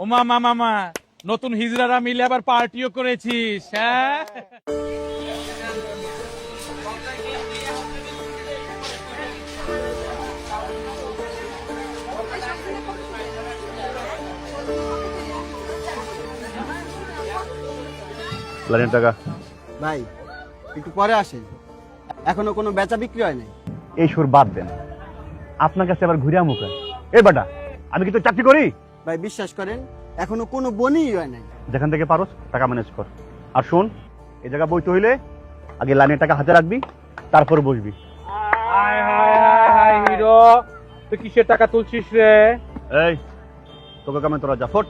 ও মামা মামা নতুন হিজড়ারা মিলে আবার পার্টিও করেছিস, হ্যাঁ? লাইনের টাকা ভাই একটু পরে আসেন, এখনো কোনো বেচা বিক্রি হয় নাই। এই সুর বাদ দেন, আপনার কাছে আবার ঘুরে মুখে এ বেটা, আমি কি তো চাকরি করি? ভাই বিশ্বাস করেন এখনো কোনো বনই হয় নাই। যেখান থেকে পারোস টাকা ম্যানেজ কর। আর শোন, এই জায়গা বইতে হইলে আগে লাইনের টাকা হাতে রাখবি, তারপর বসবি। হায় হায় হায় হায় হিরো, তুই কিসের টাকা তুলছিস রে? এই তোকে কামে তোরা যা ফোট।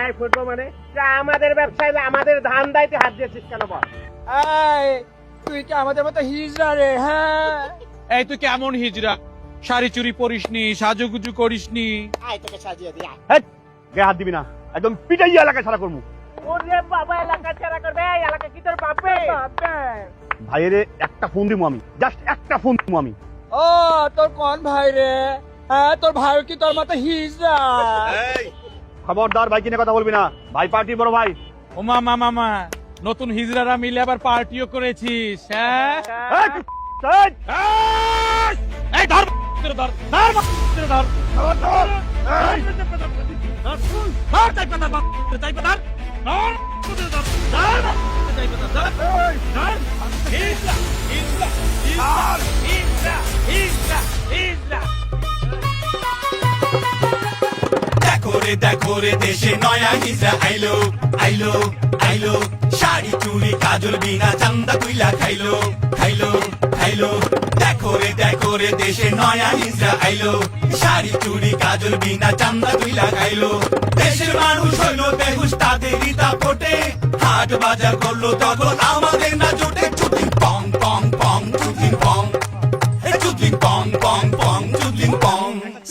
এই ফুটবল মানে আমাদের ব্যবসায় আমাদের ধান দাইতে হাত দিয়েছিস কেন বল? তুই কি আমাদের মতো হিজড়া রে? হ্যাঁ এই তুই কেমন হিজড়া? শাড়ি চুরি পরিসনি, সাজুগুজু করিসনি। আয় তোকে সাজিয়ে দিই। হেই, গায়ে হাত দিবি না, একদম পিটাই এলাকায় ছাড়া করবো। ওরে বাবা, এলাকা ছাড়া করবে? এই এলাকা কি তোর বাপে? ভাইয়েরে একটা ফোন দিবো আমি, জাস্ট একটা ফোন দিবো আমি। ও তোর কোন ভাই রে? হ্যাঁ তোর ভাই কি তোর মতো হিজড়া? এই খবরদার ভাই কিনে কথা বলবি না, ভাই পার্টি বড় ভাই। ও মামা মামা নতুন হিজড়ারা মিলে আবার পার্টিও করেছিস, হ্যাঁ? এই, এই, এই ধর ধর ধর ধর ধর ধর এই, দেখো রে দেশে নয়া হিজড়া আইলো আইলো আইলো, শাড়ি চুড়ি কাজল বিনা চান্দা তুইলা খাইলো খাইলো খাইলো। দেখো রে দেশে নয়া হিজড়া আইলো, শাড়ি চুড়ি কাজল বিনা চান্দা তুইলা খাইলো। দেশের মানুষ হইলো বেহুশ, তাদেরই তা ফোটে, হাট বাজার করলো তখন আমাদের